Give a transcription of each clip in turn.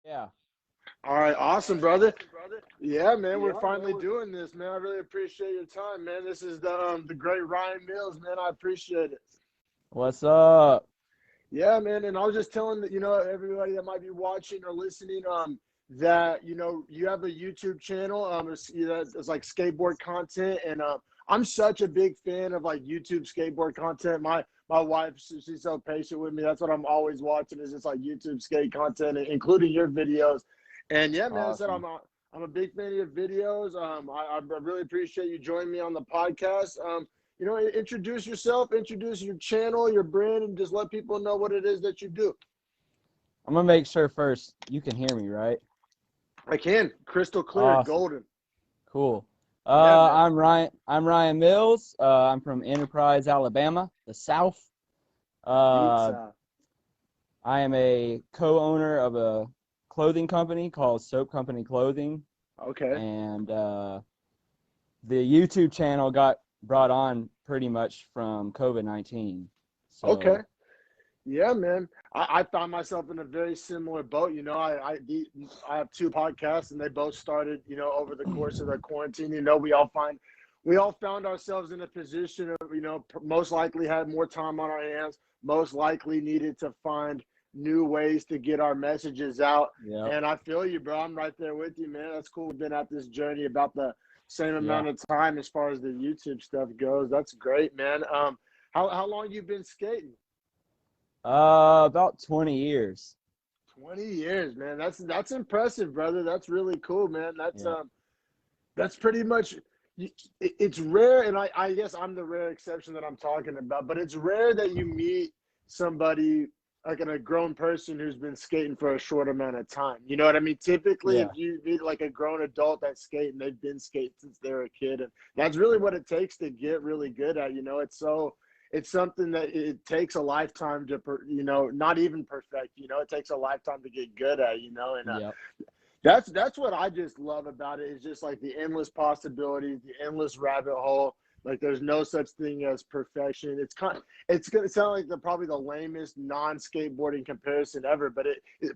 Yeah. All right, awesome, brother. Yeah, man, we're finally doing this, man. I really appreciate your time, man. This is the great Ryan Mills, man. I appreciate it. What's up? Yeah, man, and I was just telling everybody that might be watching or listening that you have a YouTube channel it's like skateboard content, and I'm such a big fan of like YouTube skateboard content. My wife, she's so patient with me. That's what I'm always watching is just like YouTube skate content, including your videos. And yeah, man, I said Awesome. I'm a big fan of your videos. I really appreciate you joining me on the podcast. Introduce yourself, introduce your channel, your brand, and just let people know what it is that you do. I'm gonna make sure first you can hear me, right? I can. Crystal clear, Awesome. golden. Cool. Yeah, man. I'm Ryan Mills. I'm from Enterprise, Alabama, the South. Deep Uh, South. I am a co-owner of a clothing company called S.O.A.P Company Clothing, Okay. and the YouTube channel got brought on pretty much from COVID-19. Okay. So Yeah, man. I found myself in a very similar boat. I have two podcasts, and they both started, over the course of the quarantine. We all found ourselves in a position of, most likely had more time on our hands, most likely needed to find new ways to get our messages out. yeah, And I feel you, bro. I'm right there with you, man. That's cool. We've been at this journey about the same yeah. amount of time as far as the YouTube stuff goes. That's great, man. How long you been skating? About 20 years. 20 years, man. That's impressive, brother. That's really cool, man. Yeah. That's pretty much it's rare, and I guess I'm the rare exception that I'm talking about, but it's rare that you meet somebody like a grown person who's been skating for a short amount of time. You know what I mean? Typically, if Yeah. you meet like a grown adult that's skating, they've been skating since they were a kid, and that's really what it takes to get really good at. It's something that it takes a lifetime to, not even perfect. It takes a lifetime to get good at. And Yep. that's what I just love about it is just like the endless possibilities, the endless rabbit hole. Like there's no such thing as perfection. It's gonna sound like probably the lamest non-skateboarding comparison ever, but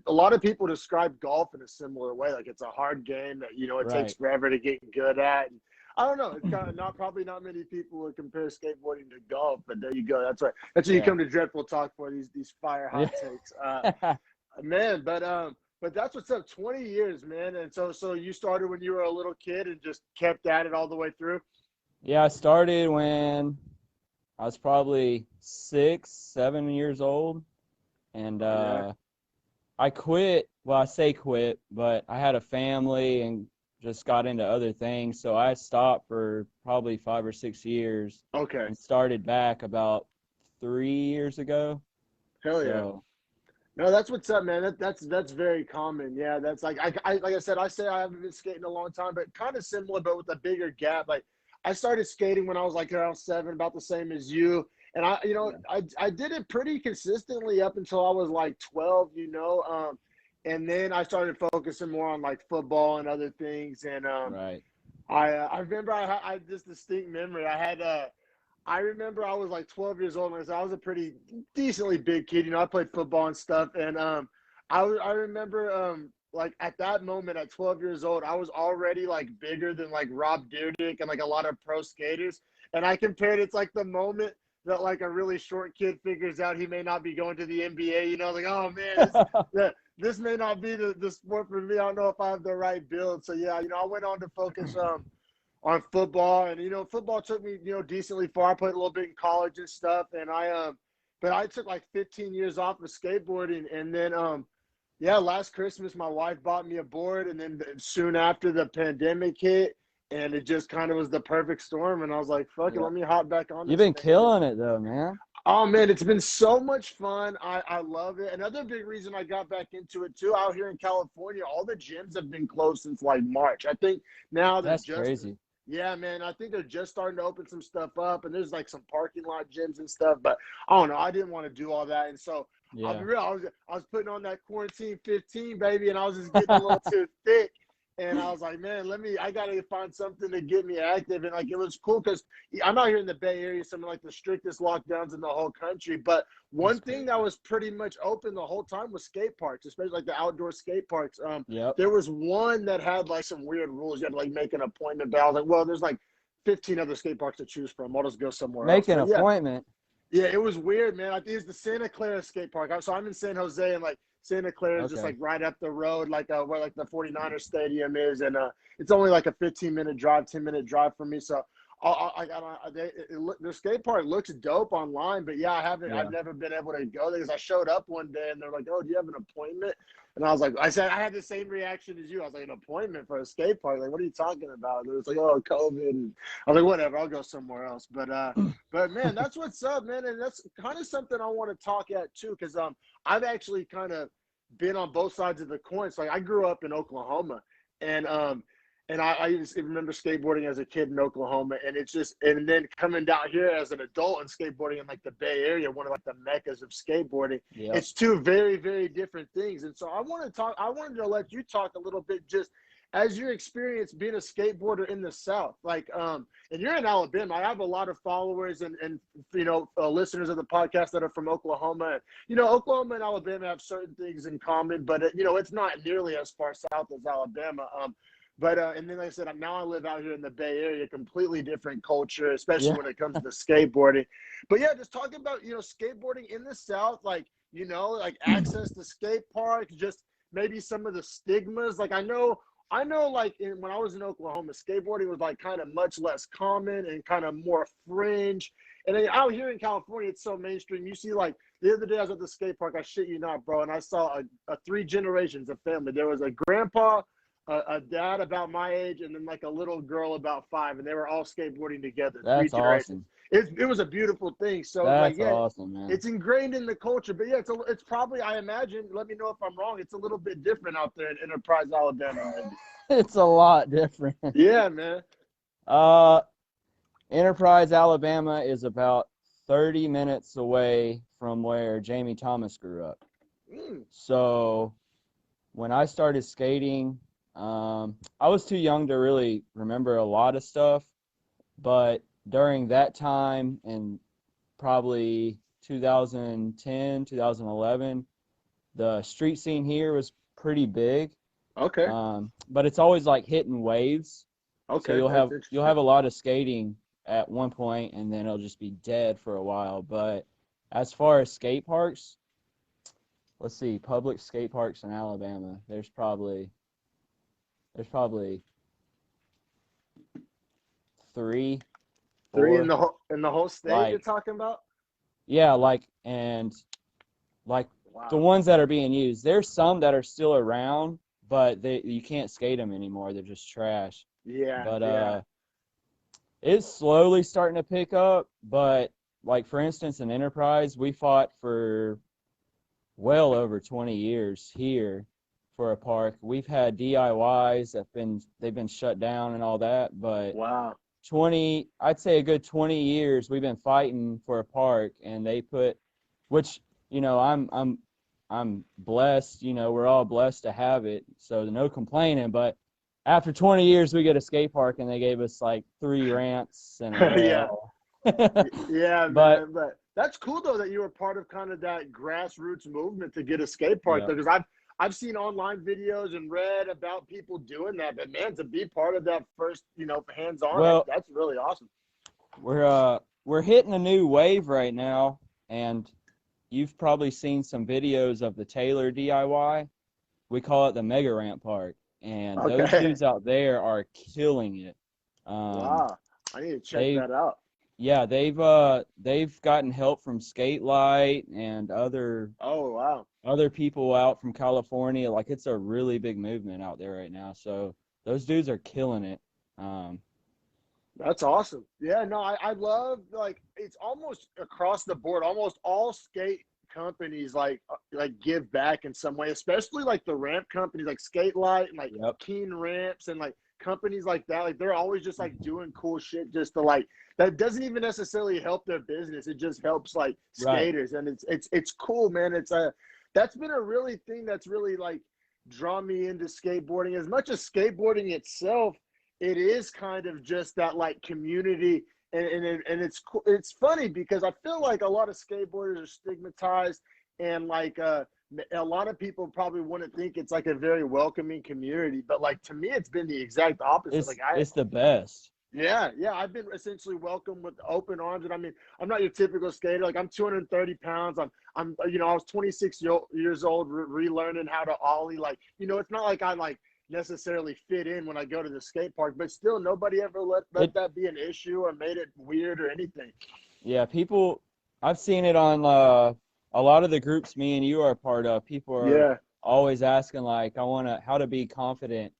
a lot of people describe golf in a similar way. Like it's a hard game that it takes Right. forever to get good at. And I don't know. It's kind of not many people would compare skateboarding to golf, but there you go. That's right. That's what you Yeah. come to Dreadful Talk for, these fire hot takes. Yeah. Man, but that's what's up. 20 years, man. And so you started when you were a little kid and just kept at it all the way through. Yeah, I started when I was probably 6, 7 years old, and Oh yeah. I quit. Well, I say quit, but I had a family and just got into other things, so I stopped for probably 5 or 6 years Okay. and started back about 3 years ago. Hell yeah. So No, that's what's up, man. That's very common. Yeah, that's like like I said, I say I haven't been skating a long time, but kind of similar, but with a bigger gap. Like I started skating when I was like around 7, about the same as you. And yeah, I did it pretty consistently up until I was like 12, and then I started focusing more on like football and other things. And right. I remember I had this distinct memory. I remember I was like 12 years old, and I was a pretty decently big kid. I played football and stuff, and I remember like at that moment at 12 years old, I was already like bigger than like Rob Dyrdek and like a lot of pro skaters, and I compared it's like the moment that like a really short kid figures out he may not be going to the NBA. Like, oh man, this may not be the sport for me. I don't know if I have the right build. So yeah, I went on to focus on football, and football took me decently far. I played a little bit in college and stuff, and but I took like 15 years off of skateboarding, and then yeah, last Christmas my wife bought me a board, and then soon after the pandemic hit, and it just kind of was the perfect storm, and I was like, fuck it, Yeah. let me hop back on You've this been thing. killing it though, man. Oh man, it's been so much fun. I love it. Another big reason I got back into it too, out here in California, all the gyms have been closed since like March. I think now they're That's just, crazy. yeah, man. I think they're just starting to open some stuff up, and there's like some parking lot gyms and stuff. But I don't know. I didn't want to do all that, and so I'll be Yeah. real. I was putting on that quarantine 15, baby, and I was just getting a little too thick. And I was like, man, I got to find something to get me active. And like, it was cool because I'm out here in the Bay Area, some of like the strictest lockdowns in the whole country. But one thing that was pretty much open the whole time was skate parks, especially like the outdoor skate parks. Yep. There was one that had like some weird rules. You had to like make an appointment. But I was like, well, there's like 15 other skate parks to choose from. I'll just go somewhere else. Make an appointment. Yeah, it was weird, man. I think it's the Santa Clara skate park. So I'm in San Jose, and like Santa Clara is just like right up the road, like where like the 49ers stadium is, and it's only like a 15-minute drive, 10-minute drive for me. So their skate park looks dope online, but yeah, I've never been able to go there because I showed up one day and they're like, "Oh, do you have an appointment?" And I was like, I had the same reaction as you. I was like, "An appointment for a skate park? Like, what are you talking about?" And it was like, "Oh, COVID." And I was like, "Whatever, I'll go somewhere else." But man, that's what's up, man, and that's kind of something I want to talk at too, because I've actually kind of been on both sides of the coin. So like, I grew up in Oklahoma, and I just remember skateboarding as a kid in Oklahoma, and then coming down here as an adult and skateboarding in like the Bay Area, one of like the meccas of skateboarding. Yep. It's two very, very different things. And so I wanted to let you talk a little bit just as your experience being a skateboarder in the South. Like, and you're in Alabama. I have a lot of followers and listeners of the podcast that are from Oklahoma. And, Oklahoma and Alabama have certain things in common, but it's not nearly as far south as Alabama. But and then like I said, now I live out here in the Bay Area, completely different culture, especially when it comes to skateboarding. But yeah, just talking about, skateboarding in the South, like access to skate parks, just maybe some of the stigmas. Like I know like when I was in Oklahoma, skateboarding was like kind of much less common and kind of more fringe. And then out here in California, it's so mainstream. You see, like the other day I was at the skate park, I shit you not, bro, and I saw a 3 generations of family. There was a grandpa, a dad about my age, and then like a little girl about 5, and they were all skateboarding together. That's 3 generations. awesome. It was a beautiful thing. So that's awesome, man. It's ingrained in the culture. But yeah, it's probably, I imagine, let me know if I'm wrong, it's a little bit different out there in Enterprise, Alabama. It's a lot different. Yeah, man. Enterprise, Alabama is about 30 minutes away from where Jamie Thomas grew up. So when I started skating, I was too young to really remember a lot of stuff, but during that time in probably 2010, 2011, the street scene here was pretty big. Okay. But it's always like hitting waves. Okay. So you'll have a lot of skating at one point, and then it'll just be dead for a while. But as far as skate parks, let's see, public skate parks in Alabama, there's probably 3, 4 in the whole state, you're talking about? Yeah, and wow. The ones that are being used. There's some that are still around, but you can't skate them anymore. They're just trash. Yeah. But it's slowly starting to pick up. But like for instance, in Enterprise, we fought for well over 20 years here for a park. We've had DIYs they've been shut down and all that, but wow. I'd say a good 20 years we've been fighting for a park, and they put, which I'm blessed, we're all blessed to have it, so no complaining, but after 20 years we get a skate park and they gave us like 3 ramps and a rail. Yeah, man, but that's cool though that you were part of kind of that grassroots movement to get a skate park, because I've seen online videos and read about people doing that, but man, to be part of that first, hands-on, that's really awesome. We're hitting a new wave right now, and you've probably seen some videos of the Taylor DIY. We call it the Mega Ramp Park, and those dudes out there are killing it. Wow, I need to check that out. Yeah, they've gotten help from Skate Light and other people out from California. Like, it's a really big movement out there right now. So those dudes are killing it. That's awesome. Yeah, no, I love, like, it's almost across the board. Almost all skate companies like give back in some way, especially like the ramp companies like Skate Light and like Keen Ramps and like companies like that. Like, they're always just like doing cool shit just to like, that doesn't even necessarily help their business. It just helps like skaters. And it's cool, man. That's been a really thing that's really like draw me into skateboarding. As much as skateboarding itself, it is kind of just that like community, and it's funny because I feel like a lot of skateboarders are stigmatized, and like a lot of people probably wouldn't think it's like a very welcoming community, but like to me it's been the exact opposite. Like It's the best. yeah, I've been essentially welcomed with open arms. And I mean, I'm not your typical skater. Like I'm 230 pounds. I'm you know, I was 26 years old, relearning how to ollie. Like, you know, it's not like I like necessarily fit in when I go to the skate park, but still nobody ever let that be an issue or made it weird or anything. Yeah, people, I've seen it on a lot of the groups me and you are a part of. People are Yeah. always asking like, how to be confident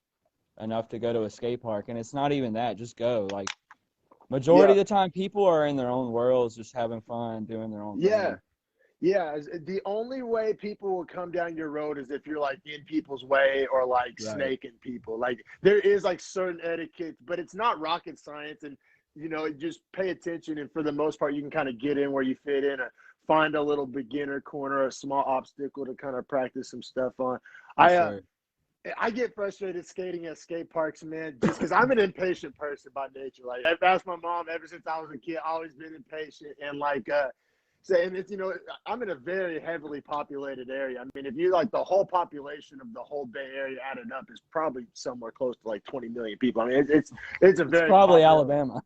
enough to go to a skate park, and it's not even that. Just go. Like majority Yeah. of the time, people are in their own worlds, just having fun, doing their own Yeah. thing. Yeah, the only way people will come down your road is if you're like in people's way or like Right. snaking people. Like there is like certain etiquette, but it's not rocket science. And you know, just pay attention, and for the most part, you can kind of get in where you fit in, or find a little beginner corner, a small obstacle to kind of practice some stuff on. Yes, I sir. I get frustrated skating at skate parks, man, just because I'm an impatient person by nature. Like I've asked my mom ever since I was a kid, always been impatient, and like saying it's, you know, I'm in a very heavily populated area. I mean, if you like the whole population of the whole Bay Area added up is probably somewhere close to like 20 million people. I mean, it's a It's very probably popular. Alabama.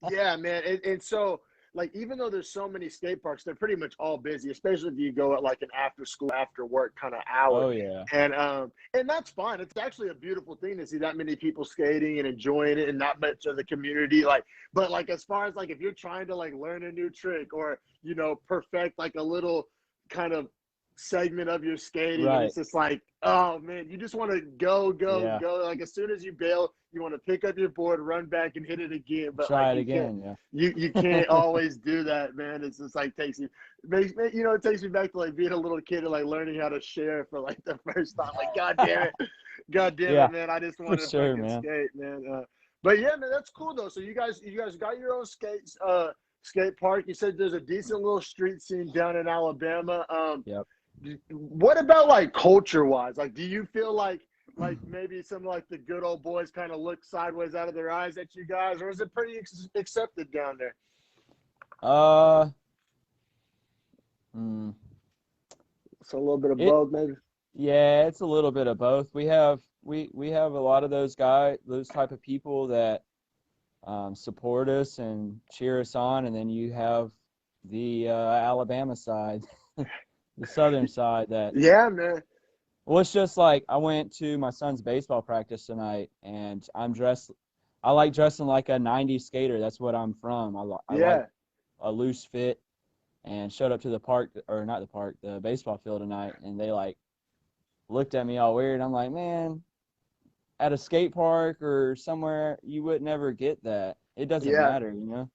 Yeah, man. And so, like, even though there's so many skate parks, they're pretty much all busy, especially if you go at like an after school, after work kind of hour. Oh yeah. And that's fine. It's actually a beautiful thing to see that many people skating and enjoying it, and not much of the community. Like, but like as far as like if you're trying to like learn a new trick, or you know, perfect like a little kind of segment of your skating, and Right. it's just like, oh man, you just want to go Yeah. like as soon as you bail, you want to pick up your board, run back and hit it again, but like Try it you can't, again. Yeah. you can't always do that, man. It's just like you know, it takes me back to like being a little kid and like learning how to share for like the first time. Like god damn Yeah. it, man, I just For want to sure, fucking man. skate, man. But yeah, man, that's cool though. So you guys got your own skate park. You said there's a decent little street scene down in Alabama. Yep. What about like culture wise? Like, do you feel like maybe some like the good old boys kind of look sideways out of their eyes at you guys, or is it pretty accepted down there? Uh. mm, So a little bit of it. both, maybe. Yeah, it's a little bit of both. We have a lot of those type of people that support us and cheer us on, and then you have the Alabama side, the southern side that. Yeah, man. Well, it's just like I went to my son's baseball practice tonight, and I like dressing like a 90s skater. That's what I'm from. I like Yeah, a loose fit, and showed up to the park, or not the park, the baseball field tonight, and they like looked at me all weird. I'm like, man, at a skate park or somewhere, you would never get that. It doesn't yeah, matter, you know?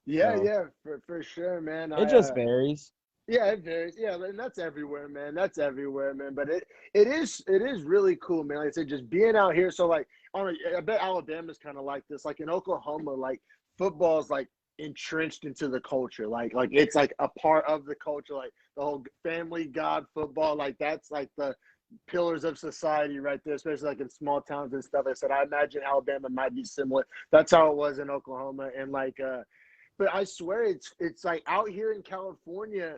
So yeah, for sure, man. it just varies. Yeah, it varies. Yeah, and that's everywhere, man. That's everywhere, man. But it is really cool, man. Like I said, just being out here. So like, I bet Alabama's kind of like this. Like in Oklahoma, like football's like entrenched into the culture. Like it's like a part of the culture. Like the whole family, God, football. Like that's like the pillars of society right there, especially like in small towns and stuff. Like I said, I imagine Alabama might be similar. That's how it was in Oklahoma, and like but I swear it's like out here in California,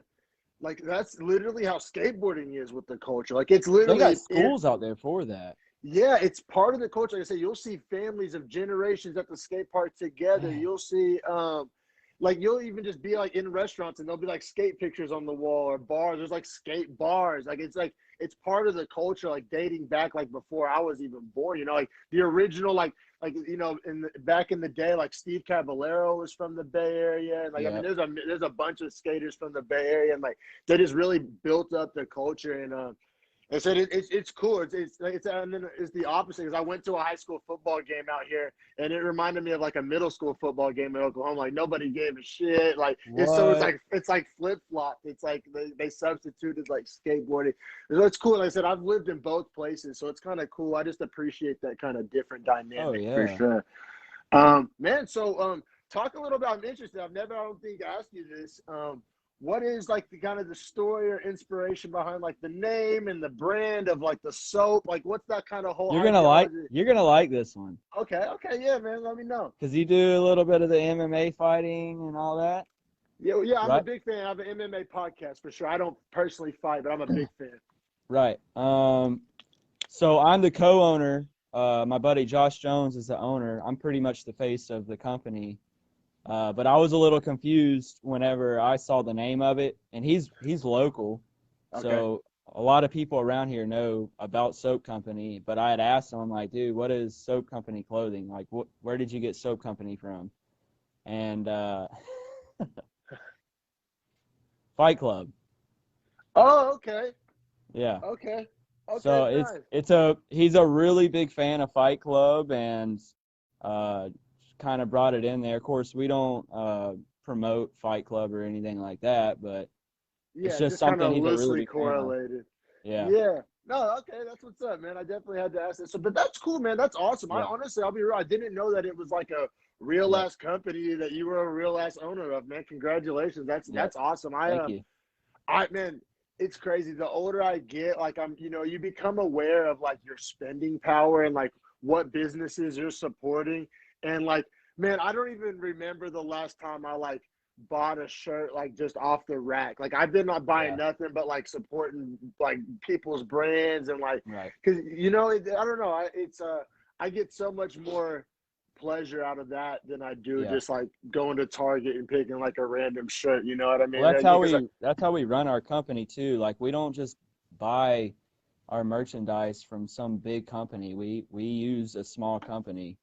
like that's literally how skateboarding is with the culture. Like it's They got literally schools out there for that. yeah, it's part of the culture. Like I say, you'll see families of generations at the skate park together. Man, You'll see like you'll even just be like in restaurants and there'll be like skate pictures on the wall, or bars. There's like skate bars. Like it's part of the culture, like dating back like before I was even born. You know, like the original like you know back in the day, like Steve Caballero was from the Bay Area, and like I mean yep. there's a bunch of skaters from the Bay Area, and like they just really built up the culture. And so it's cool. And then it's the opposite, because I went to a high school football game out here, and it reminded me of like a middle school football game in Oklahoma. Like nobody gave a shit. Like What? it's like flip flop. It's like they substituted like skateboarding. So it's cool. Like I said, I've lived in both places, so it's kind of cool. I just appreciate that kind of different Oh dynamic for yeah. sure. Man. So talk a little bit. I'm interested. I don't think I asked you this. what is like the kind of the story or inspiration behind like the name and the brand of like the soap? Like, what's that kind of whole ideology? You're gonna like this one Okay, yeah, man. Let me know. because you do a little bit of the MMA fighting and all that, Yeah, I'm a right? big fan. I have an MMA podcast for sure. I don't personally fight, but I'm a big fan. Right. So I'm the co-owner. My buddy Josh Jones is the owner. I'm pretty much the face of the company. But I was a little confused whenever I saw the name of it, and he's local, Okay. so a lot of people around here know about Soap Company. But I had asked him, I'm like, dude, what is Soap Company clothing? Like, where did you get Soap Company from? And Fight Club. Oh, okay. Yeah. Okay. Okay, So nice. he's a really big fan of Fight Club, and uh, kind of brought it in there. Of course, we don't promote Fight Club or anything like that, but it's Yeah, just just kind something of he's a really loosely big fan of. correlated. Yeah, Yeah. No, okay, that's what's up, man. I definitely had to ask that. So, but that's cool, man. That's awesome. I yeah, honestly, I'll be real. I didn't know that it was like a real yep, ass company that you were a real ass owner of, man. Congratulations. yep. That's awesome. Thank you. Man, it's crazy. The older I get, like you become aware of like your spending power and like what businesses you're supporting. And like, man, I don't even remember the last time I like bought a shirt like just off the rack. Like I've been not buying Yeah, nothing but like supporting like people's brands and like, right. cause I don't know. I get so much more pleasure out of that than I do Yeah. just like going to Target and picking like a random shirt. You know what I Well, mean? Because that's how we run our company too. Like we don't just buy our merchandise from some big company. We use a small company.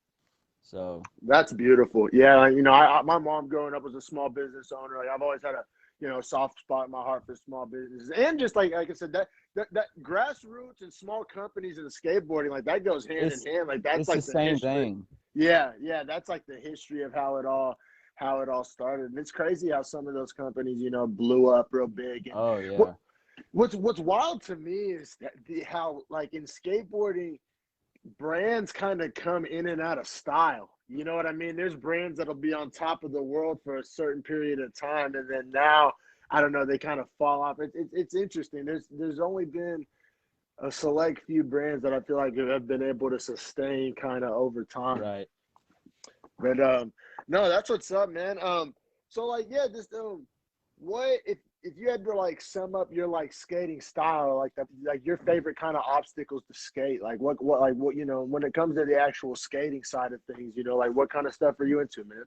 So, that's beautiful. Yeah, my mom growing up was a small business owner. Like I've always had a soft spot in my heart for small businesses, and just like I said, that grassroots and small companies and skateboarding, like that goes hand in it's hand. Like that's it's the like the same history. thing. Yeah, that's like the history of how it all started. And it's crazy how some of those companies blew up real big. And Oh what yeah. what's wild to me is that how like in skateboarding brands kind of come in and out of style. You know what I mean? There's brands that'll be on top of the world for a certain period of time, and then now, I don't know, they kind of fall off. It's interesting. There's only been a select few brands that I feel like have been able to sustain kind of over time. Right. But no, that's what's up, man. So like, yeah, just what if you had to like sum up your like skating style, like your favorite kind of obstacles to skate, like what when it comes to the actual skating side of things, like what kind of stuff are you into, man?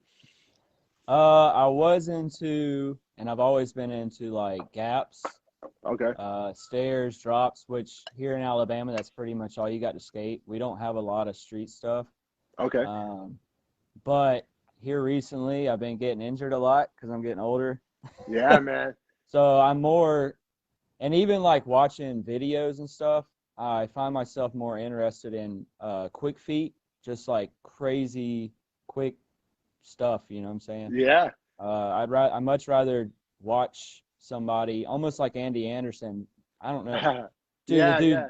I was into, and I've always been into like gaps, Okay, stairs, drops, which here in Alabama, that's pretty much all you got to skate. We don't have a lot of street stuff. okay, Um, but here recently, I've been getting injured a lot because I'm getting older. yeah, man. So I'm more, and even like watching videos and stuff, I find myself more interested in quick feet, just like crazy quick stuff. You know what I'm saying? Yeah, I'd much rather watch somebody almost like Andy Anderson. I don't know, dude. The yeah, dude yeah.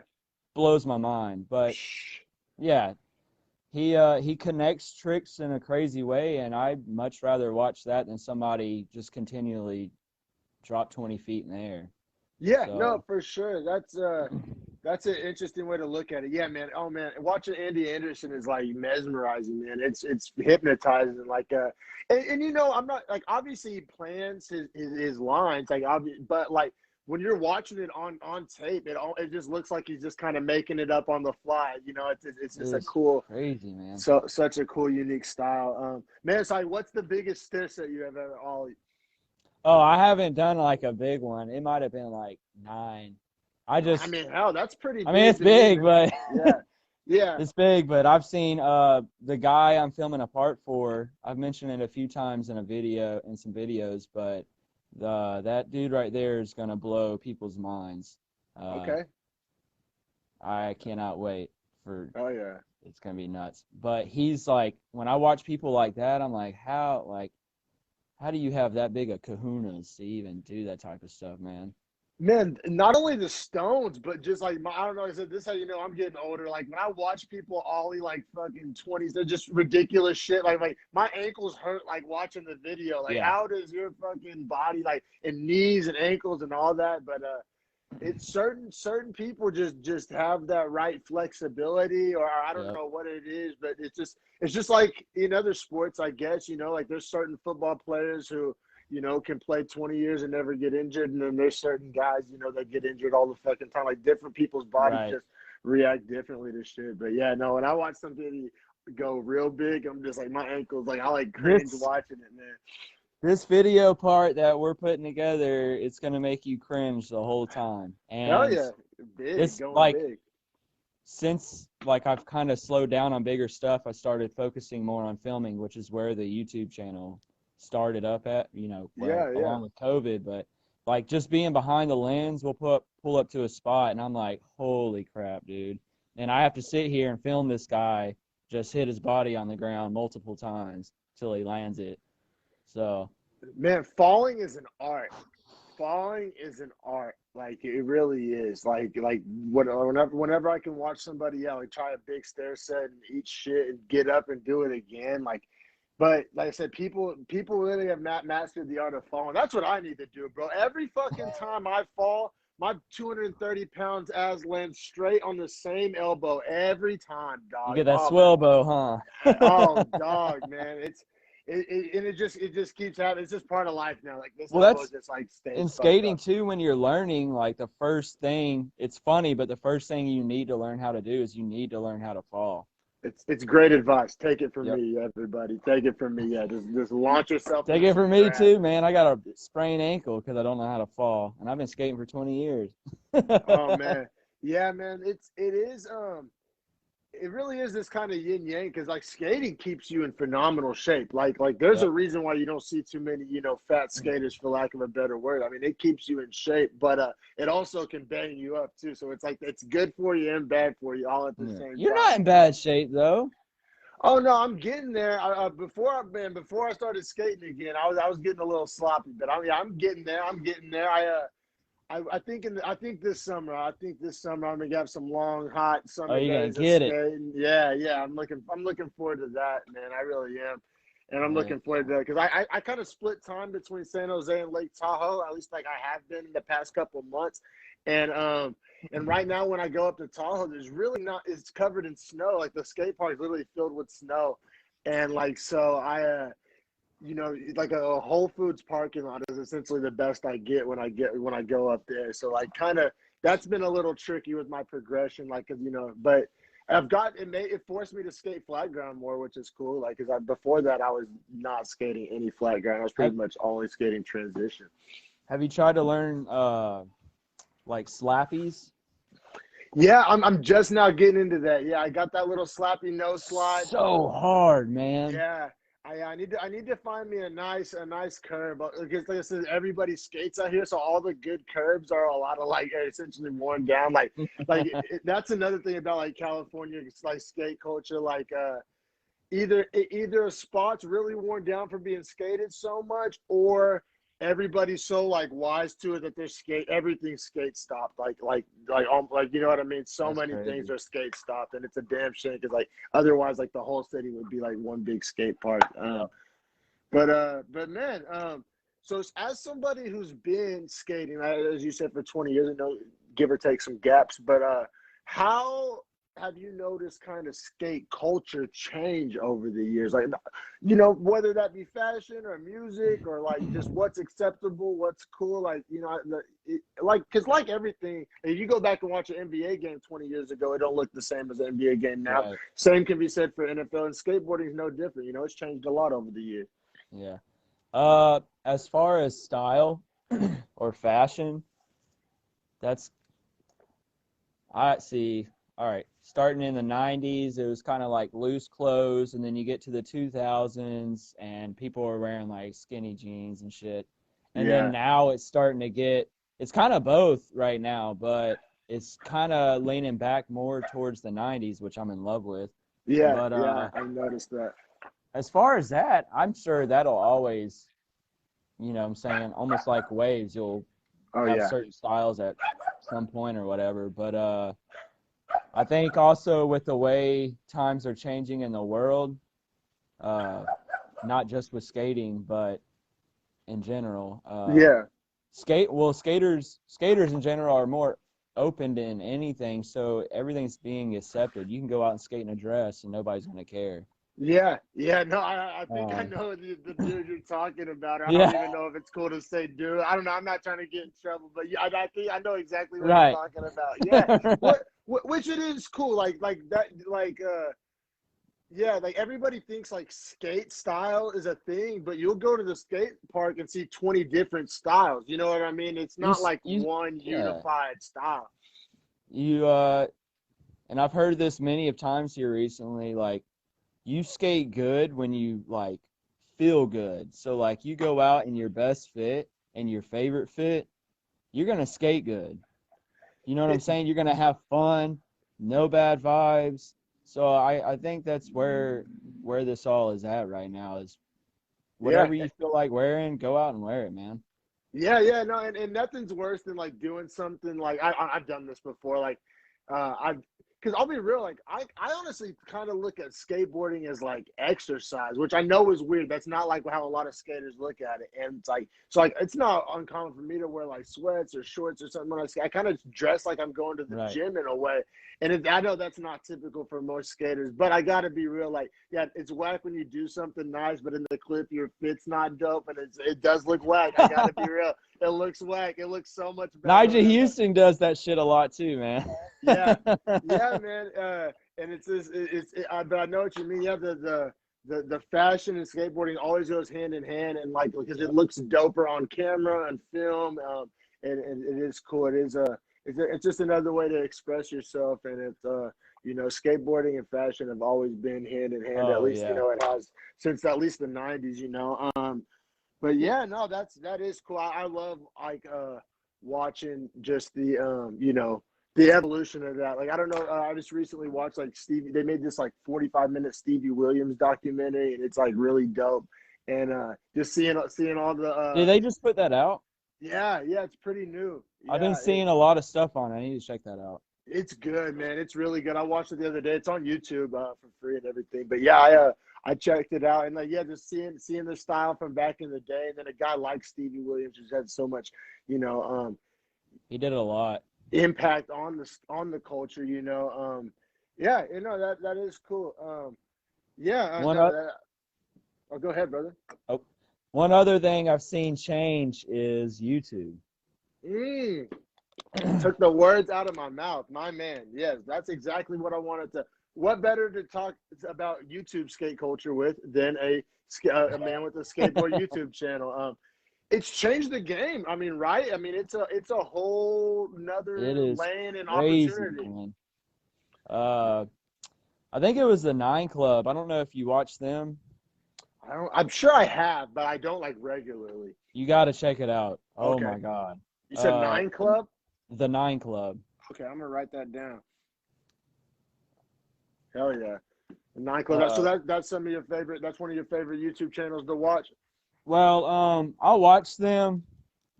blows my mind. But yeah, he connects tricks in a crazy way, and I'd much rather watch that than somebody just continually drop 20 feet in the air. Yeah, no, So for sure. That's an interesting way to look at it. Yeah, man. Oh man, watching Andy Anderson is like mesmerizing, man. It's hypnotizing. Like and I'm not like obviously he plans his lines like but like when you're watching it on tape, it just looks like he's just kind of making it up on the fly. It's just a it's cool, crazy, man. such a cool, unique style. Man, it's like what's the biggest stiff set you have ever ollie? Oh, I haven't done like a big one. It might have been like 9. I I just, mean, hell, that's pretty I mean, big it's to me, big, man. but Yeah, yeah. it's big. But I've seen the guy I'm filming a part for. I've mentioned it a few times in some videos, but that dude right there is gonna blow people's minds. Uh, Okay. I cannot wait for Oh yeah. it's gonna be nuts. But he's like, when I watch people like that, I'm like, how do you have that big of kahunas to even do that type of stuff, man? Man, not only the stones, but just like I don't know. I said this is how you know I'm getting older. Like when I watch people ollie like fucking 20s, they're just ridiculous shit. Like my ankles hurt like watching the video. Like Yeah. how does your fucking body like and knees and ankles and all that? But it's certain people just have that right flexibility, or I don't Yep. know what it is, but it's just like in other sports, I guess. You know, like there's certain football players who can play 20 years and never get injured. And then there's certain guys, that get injured all the fucking time. Like different people's bodies Right. just react differently to shit. But yeah, no, when I watch somebody go real big, I'm just like, my ankles, like I like cringe watching it, man. This video part that we're putting together, it's going to make you cringe the whole time. Hell And yeah. Big, this, going like, big. since like I've kind of slowed down on bigger stuff, I started focusing more on filming, which is where the YouTube channel started up at, along with COVID. But like just being behind the lens, we'll pull up to a spot and I'm like, holy crap, dude. And I have to sit here and film this guy just hit his body on the ground multiple times till he lands it. So, man, falling is an art. Falling is an art. Like it really is. Like whenever I can watch somebody like try a big stair set and eat shit and get up and do it again, like. But like I said, people really have mastered the art of falling. That's what I need to do, bro. Every fucking time I fall, my 230 pounds ass lands straight on the same elbow every time, dog. you get that swelbo, huh? Oh, dog, man. It just keeps happening. It's just part of life now. Like this Well, elbow just like stays. In skating too, when you're learning, like the first thing, it's funny, but the first thing you need to learn how to do is you need to learn how to fall. It's great advice. Take it from me, everybody. Take it from me. Yeah, just launch yourself. Take it from me too, man. I got a sprained ankle because I don't know how to fall, and I've been skating for 20 years. Oh man, yeah, man. It really is this kind of yin yang because like skating keeps you in phenomenal shape. Like there's a reason why you don't see too many fat skaters, for lack of a better word. I mean, it keeps you in shape, but it also can bang you up too. So it's like it's good for you and bad for you all at the same time. You're not in bad shape though. Oh no, I'm getting there. Before I started skating again, I was getting a little sloppy, but I'm getting there. I'm getting there. I think this summer I'm gonna have some long hot summer days of skating. Yeah. I'm looking forward to that, man. I really am, and I'm looking forward to that because I kind of split time between San Jose and Lake Tahoe. At least like I have been in the past couple of months, and right now when I go up to Tahoe, there's really not. It's covered in snow. Like the skate park is literally filled with snow, and like so like a Whole Foods parking lot is essentially the best I get when I go up there. So like kind of that's been a little tricky with my progression, like cause but it forced me to skate flat ground more, which is cool. Like cause before that I was not skating any flat ground. I was pretty much only skating transition. Have you tried to learn like slappies? Yeah, I'm just now getting into that. Yeah, I got that little slappy no slide. So hard, man. Yeah. I need to find me a nice curb because like I said, everybody skates out here, so all the good curbs are a lot of like essentially worn down. Like that's another thing about like California, it's like skate culture. Like either a spot's really worn down from being skated so much, or everybody's so like wise to it that everything's skate stopped. Like you know what I mean? So That's many crazy. things are skate stopped, and it's a damn shame because like otherwise like the whole city would be like one big skate park. But man, so as somebody who's been skating, as you said, for 20 years, give or take some gaps, but how have you noticed kind of skate culture change over the years? Like, whether that be fashion or music or like just what's acceptable, what's cool, like, because like everything, if you go back and watch an NBA game 20 years ago, it don't look the same as an NBA game now. Right. Same can be said for NFL, and skateboarding is no different. It's changed a lot over the years. Yeah. As far as style or fashion, I see. All right, starting in the 90s, it was kind of like loose clothes, and then you get to the 2000s, and people were wearing like skinny jeans and shit. And then now it's starting to it's kind of both right now, but it's kind of leaning back more towards the 90s, which I'm in love with. Yeah, I noticed that. As far as that, I'm sure that'll always, I'm saying, almost like waves, you'll Oh have yeah. certain styles at some point or whatever. But I think also with the way times are changing in the world, not just with skating, but in general, Yeah. skaters in general are more open in anything, so everything's being accepted. You can go out and skate in a dress and nobody's gonna care. Yeah, yeah, no, I think I Um, know the dude you're talking about. I don't yeah, even know if it's cool to say dude. I don't know. I'm not trying to get in trouble, but yeah, I think I know exactly what you're right. talking about. Yeah, which it is cool. Like that, yeah, like everybody thinks like skate style is a thing, but you'll go to the skate park and see 20 different styles. You know what I mean? It's You not like you one yeah. unified style. You and I've heard this many of times here recently, like you skate good when you like feel good. So like you go out in your best fit and your favorite fit, you're gonna skate good. You know what I'm It, saying? You're gonna have fun, no bad vibes. So I think that's where this all is at right now is yeah, whatever you feel like wearing, go out and wear it, man. yeah, yeah, no, and nothing's worse than like doing something like I've done this before. Like, I've because I'll be real, like I honestly kind of look at skateboarding as like exercise, which I know is weird. That's not like how a lot of skaters look at it, and it's like so like it's not uncommon for me to wear like sweats or shorts or something when I skate. I kind of dress like I'm going to the Right. gym in a way, and I know that's not typical for most skaters, but I got to be real. Like, yeah, it's whack when you do something nice, but in the clip your fit's not dope, and it does look whack. I got to be real. It looks whack. It looks so much better Nigel when I'm like, Houston does that shit a lot too, man. yeah, yeah, man. And it's this, but I know what you mean. Yeah, the fashion and skateboarding always goes hand in hand, and like because it Yep. looks doper on camera and film, and it is cool. It's just another way to express yourself, and it's skateboarding and fashion have always been hand in hand. At Oh least yeah. it has since at least the '90s. But yeah, no, that is cool. I love like watching just the the evolution of that. Like I don't know, I just recently watched like Stevie. They made this like 45-minute Stevie Williams documentary, and it's like really dope. And just seeing all the Did they just put that out? yeah, it's pretty new. I've been Yeah, seeing a lot of stuff on it. I need to check that out. it's good, man. It's really good. I watched it the other day. It's on YouTube for free and everything. But yeah, I checked it out, and like yeah, just seeing the style from back in the day, and then a guy like Stevie Williams who's had so much, you know, He did it a lot. impact on the culture. Yeah, that is cool. Yeah, One no, up. that. Oh, go ahead, brother. Oh, one other thing I've seen change is YouTube. Mm. Took the words out of my mouth, my man. Yes, that's exactly what I wanted to. What better to talk about YouTube skate culture with than a man with a skateboard YouTube channel? It's changed the game. I mean, right? I mean, it's a whole It nother is lane and crazy, opportunity. man. Uh, I think it was the Nine Club. I don't know if you watch them. I'm sure I have, but I don't like regularly. You got to check it out. Oh Okay. my God. You said Nine Club? The Nine Club. Okay, I'm gonna write that down. Hell yeah. The Nine Club. So Uh, that's some of your favorite. That's one of your favorite YouTube channels to watch. well, I'll watch them.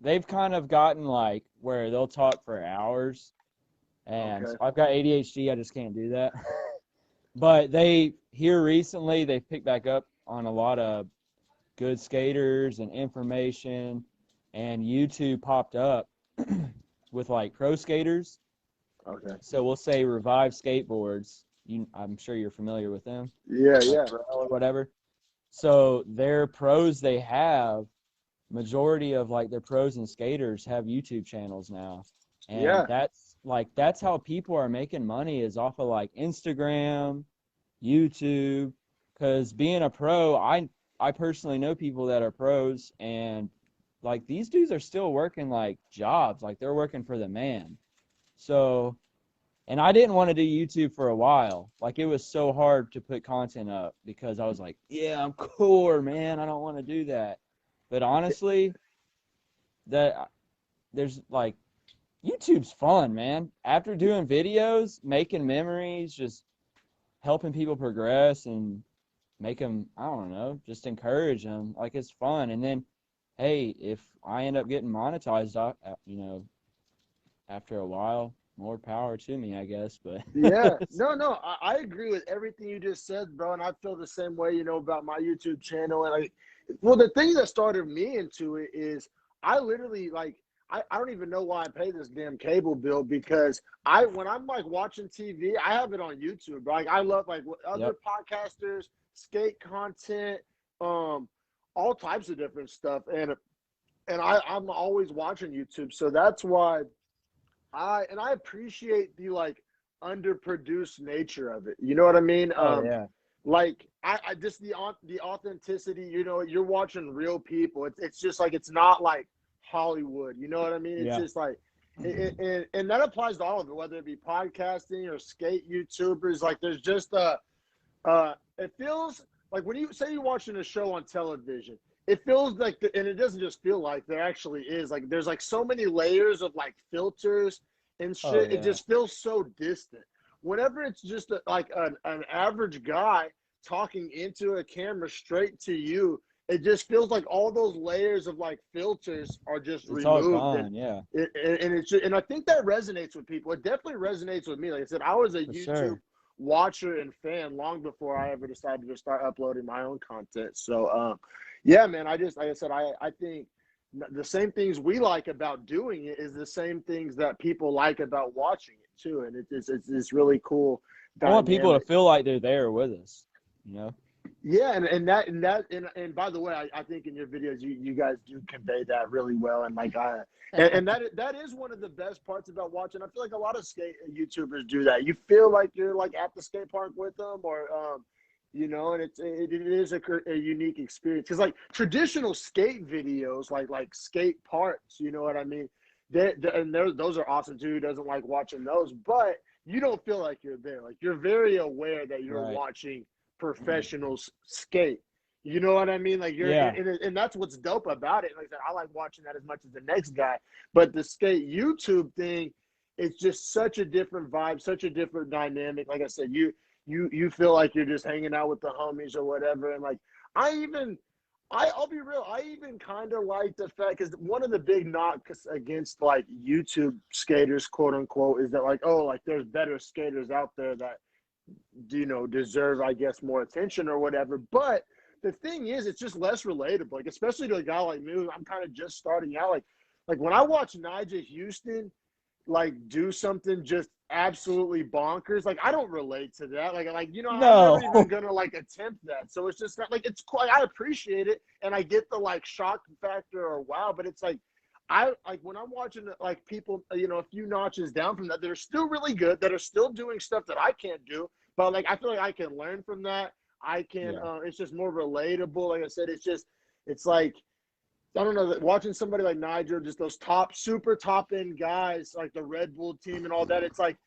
They've kind of gotten like where they'll talk for hours, and Okay. I've got ADHD. I just can't do that. But they here recently they've picked back up on a lot of good skaters and information, and YouTube popped up with like pro skaters. Okay. So we'll say Revive Skateboards. I'm sure you're familiar with them, Yeah, like yeah. braille or whatever. So their pros they have, majority of like their pros and skaters have YouTube channels now. And Yeah. that's how people are making money is off of like Instagram, YouTube. Because being a pro, I personally know people that are pros, and like these dudes are still working like jobs, like they're working for the man. So, and I didn't want to do YouTube for a while. Like it was so hard to put content up because I was like, yeah, I'm core, man. I don't want to do that. But honestly, that there's like YouTube's fun, man. After doing videos, making memories, just helping people progress and make them, I don't know, just encourage them. Like it's fun. And then hey, if I end up getting monetized, after a while, more power to me, I guess. But Yeah, no, I agree with everything you just said, bro. And I feel the same way, about my YouTube channel. And well, the thing that started me into it is I literally I don't even know why I pay this damn cable bill because when I'm like watching TV, I have it on YouTube. Like I love like what other yep, podcasters, skate content, um, all types of different stuff. I'm always watching YouTube. So that's why I appreciate the like underproduced nature of it. You know what I mean? oh yeah, Like I just the authenticity. You're watching real people. It's just like it's not like Hollywood. You know what I mean? It's yeah, just like, and that applies to all of it, whether it be podcasting or skate YouTubers. Like there's just it feels like when you say you're watching a show on television, it feels like, and it doesn't just feel like, there actually is like, there's like so many layers of like filters and oh shit. It yeah. just feels so distant. Whenever it's just like an average guy talking into a camera straight to you, it just feels like all those layers of like filters are just It's all removed. gone. Yeah, And I think that resonates with people. It definitely resonates with me. Like I said, I was a for YouTube sure. watcher and fan long before I ever decided to start uploading my own content. So, yeah, man, like I said, I think the same things we like about doing it is the same things that people like about watching it too. And it's really cool I want people to dynamic. feel like they're there with us. You know. Yeah, and by the way, I think in your videos you guys do convey that really well, and like and that is one of the best parts about watching. I feel like a lot of skate YouTubers do that. You feel like you're like at the skate park with them, or and it is a unique experience because like traditional skate videos, like skate parks, you know what I mean? Those are awesome too. Who doesn't like watching those? But you don't feel like you're there. Like you're very aware that you're Right. watching professionals skate. You know what I mean? Like Yeah. and that's what's dope about it. Like I said, I like watching that as much as the next guy. But the skate YouTube thing, it's just such a different vibe, such a different dynamic. Like I said, you feel like you're just hanging out with the homies or whatever. And like I'll be real. I even kind of like the fact because one of the big knocks against like YouTube skaters, quote unquote, is that like, oh, like there's better skaters out there that deserve, I guess, more attention or whatever. But the thing is, it's just less relatable. Like, especially to a guy like me, who I'm kind of just starting out. Like when I watch Nigel Houston, like do something just absolutely bonkers. Like I don't relate to that. I'm never No. even gonna like attempt that. So it's just not like it's quite. I appreciate it, and I get the like shock factor or wow. But it's like I like when I'm watching like people, a few notches down from that are still really good, that are still doing stuff that I can't do. But like I feel like I can learn from that. I can. Yeah. It's just more relatable. Like I said, it's like I don't know, watching somebody like Nigel, just those super top end guys like the Red Bull team and all that. It's like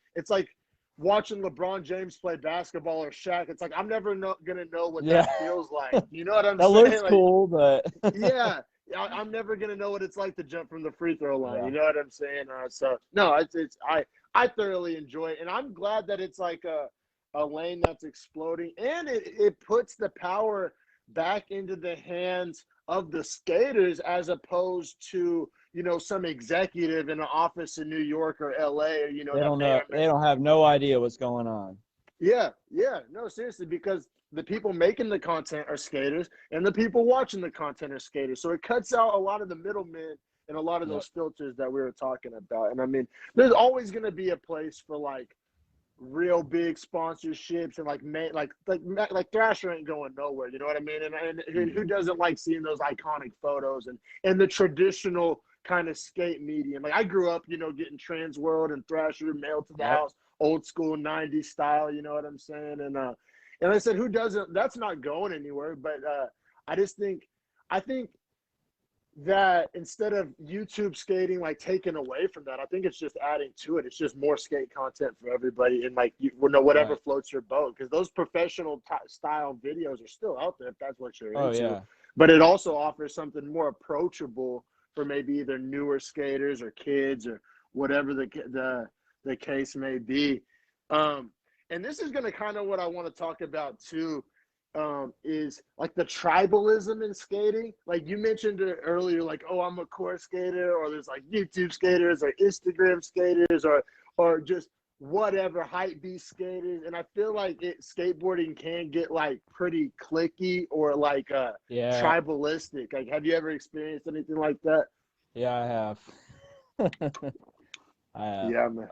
watching LeBron James play basketball or Shaq. It's like I'm never gonna know what Yeah. that feels like. You know what I'm That saying? looks Like, cool, but yeah, I'm never gonna know what it's like to jump from the free throw line. yeah. You know what I'm saying? So no, I thoroughly enjoy it, and I'm glad that it's like a lane that's exploding, and it puts the power back into the hands of the skaters as opposed to some executive in an office in New York or LA, or They that don't may know. or may. They don't have no idea what's going on. Yeah, no, seriously, because the people making the content are skaters and the people watching the content are skaters. So it cuts out a lot of the middlemen and a lot of Yep. those filters that we were talking about. And I mean, there's always going to be a place for like real big sponsorships and like Thrasher ain't going nowhere. You know what I mean? And who Mm-mm. doesn't like seeing those iconic photos and the traditional kind of skate medium? Like I grew up, getting Trans World and Thrasher mailed to the Yep. house, old school '90s style. You know what I'm saying? And I said, who doesn't? That's not going anywhere. But I just think that instead of YouTube skating like taken away from that, I think it's just adding to it. It's just more skate content for everybody, and like whatever Right. floats your boat. Because those professional style videos are still out there if that's what you're Oh into. yeah. But it also offers something more approachable for maybe either newer skaters or kids or whatever the case may be. And this is going to kind of what I want to talk about too is like the tribalism in skating. Like you mentioned it earlier, like, oh, I'm a course skater, or there's like YouTube skaters or Instagram skaters or just whatever hype beast skaters. And I feel like skateboarding can get like pretty cliquey or like Yeah, tribalistic. Like, have you ever experienced anything like that? yeah, I have. I have. Yeah, man.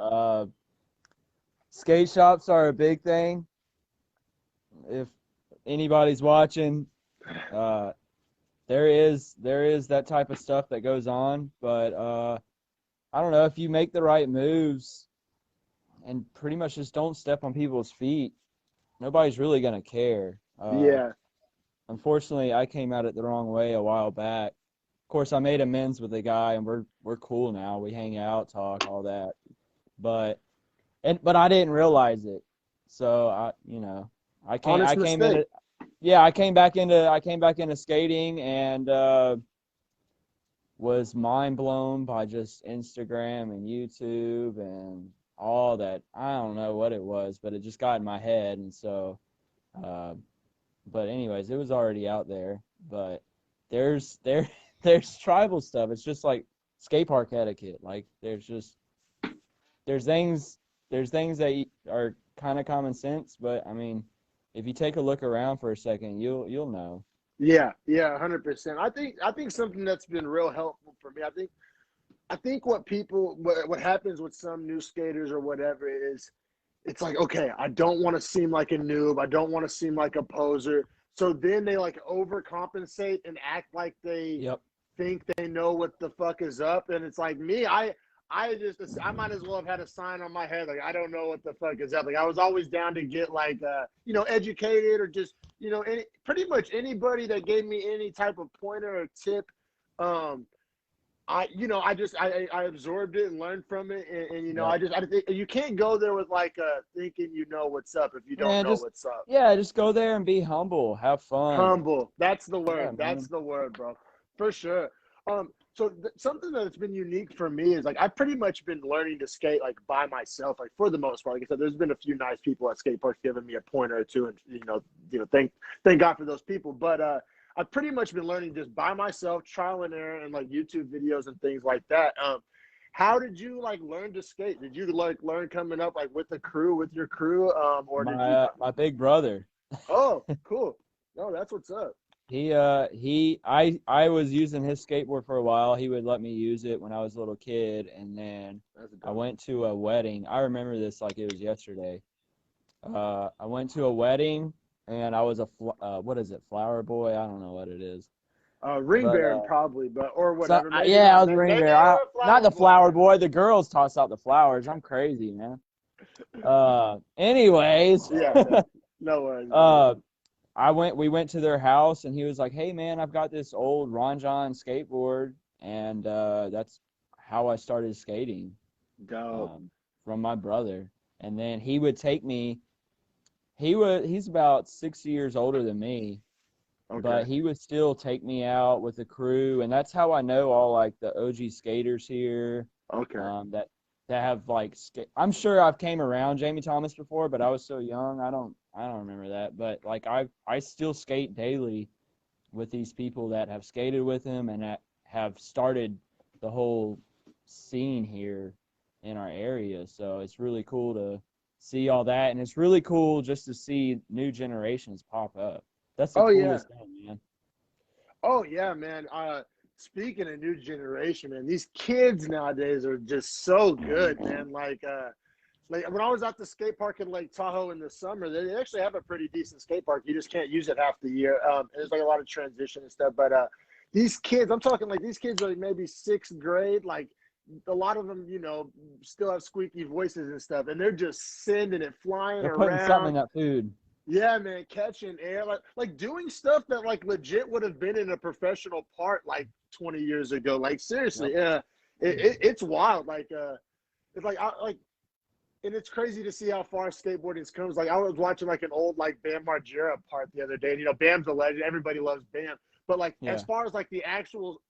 Skate shops are a big thing. If anybody's watching, uh, there is that type of stuff that goes on, but I don't know, if you make the right moves and pretty much just don't step on people's feet, nobody's really gonna care. Yeah. Unfortunately, I came at it the wrong way a while back. Of course, I made amends with the guy, and we're cool now. We hang out, talk, all that. But I didn't realize it. So I Honest came mistake. into yeah, I came back into skating, and was mind blown by just Instagram and YouTube and all that. I don't know what it was, but it just got in my head, and so uh, but anyways, it was already out there. But there's there there's tribal stuff. It's just like skate park etiquette. Like there's things that are kind of common sense, but I mean, if you take a look around for a second, you'll know. Yeah, yeah, 100%. I think something that's been real helpful for me. I think what happens with some new skaters or whatever is it's like, okay, I don't want to seem like a noob. I don't want to seem like a poser. So then they like overcompensate and act like they Yep. think they know what the fuck is up. And it's like me, I might as well have had a sign on my head like I don't know what the fuck is up. Like I was always down to get like educated or just pretty much anybody that gave me any type of pointer or tip. I absorbed it and learned from it, and Yep. I think you can't go there with like thinking you know what's up if you don't Man, know just what's up. yeah, just go there and be humble, have fun. Humble. That's the Yeah, word. That's man. the word, bro. For sure. Something that's been unique for me is like I've pretty much been learning to skate like by myself, like for the most part. Like I said, there's been a few nice people at skate parks giving me a pointer or two, and thank God for those people. But I've pretty much been learning just by myself, trial and error, and like YouTube videos and things like that. How did you like learn to skate? Did you like learn coming up like with your crew, or did you? My big brother. Oh, cool. No, that's what's up. I was using his skateboard for a while. He would let me use it when I was a little kid, and then That's I dope. went to a wedding. I remember this like it was yesterday. I went to a wedding, and I was what is it, flower boy? I don't know what it is, Ring but Baron probably, but or so whatever. Maybe yeah, I not. was a ring Maybe bearer. you were a Not flower the boy. flower boy. The girls toss out the flowers. I'm crazy, man. Anyways, Yeah, yeah. No worries, bro. uh, we went to their house, and he was like, "Hey man, I've got this old Ron John skateboard," and that's how I started skating, Dope. from my brother. And then he would take me. He's about 6 years older than me, Okay. but he would still take me out with the crew, and that's how I know all like the OG skaters here, Okay. that have like I'm sure I've came around Jamie Thomas before, but I was so young, I don't remember that. But like I still skate daily with these people that have skated with him and that have started the whole scene here in our area. So it's really cool to see all that, and it's really cool just to see new generations pop up. That's the Oh yeah. coolest thing, man. Oh yeah, man. Speaking of new generation, man, these kids nowadays are just so good, man. Like when I was at the skate park in Lake Tahoe in the summer, they actually have a pretty decent skate park. You just can't use it half the year. And there's like a lot of transition and stuff. But these kids, I'm talking like these kids are like maybe sixth grade. Like a lot of them, still have squeaky voices and stuff, and they're just sending it flying They're putting something around. in that food. Yeah, man, catching air, like doing stuff that like legit would have been in a professional part like 20 years ago. Like seriously, Yep. yeah, it's wild. It's like and it's crazy to see how far skateboarding's comes. Like I was watching like an old like Bam Margera part the other day. And, Bam's a legend. Everybody loves Bam. But like as Yeah. far as like the actual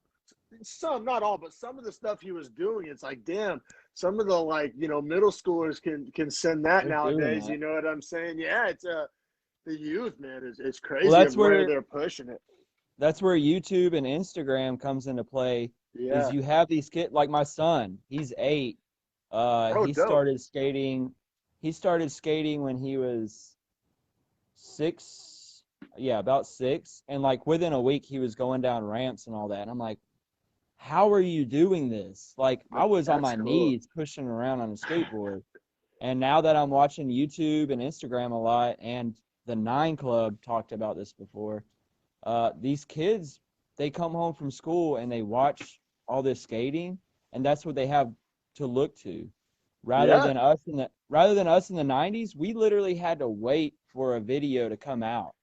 some, not all, but some of the stuff he was doing, it's like damn. Some of the like middle schoolers can send that They're doing nowadays. that. You know what I'm saying? Yeah, the youth, man, is Well, crazy of where they're pushing it. that's where YouTube and Instagram comes into play. Is Yeah. you have these kids like my son, he's 8. Oh, He dope. started skating. He started skating when he was 6. Yeah, about 6. And like within a week, he was going down ramps and all that. And I'm like, how are you doing this? Like I was on That's my cool. knees pushing around on a skateboard. And now that I'm watching YouTube and Instagram a lot, and the Nine Club talked about this before, these kids, they come home from school and they watch all this skating, and that's what they have to look to. Yeah. Rather than us in the 90s, we literally had to wait for a video to come out.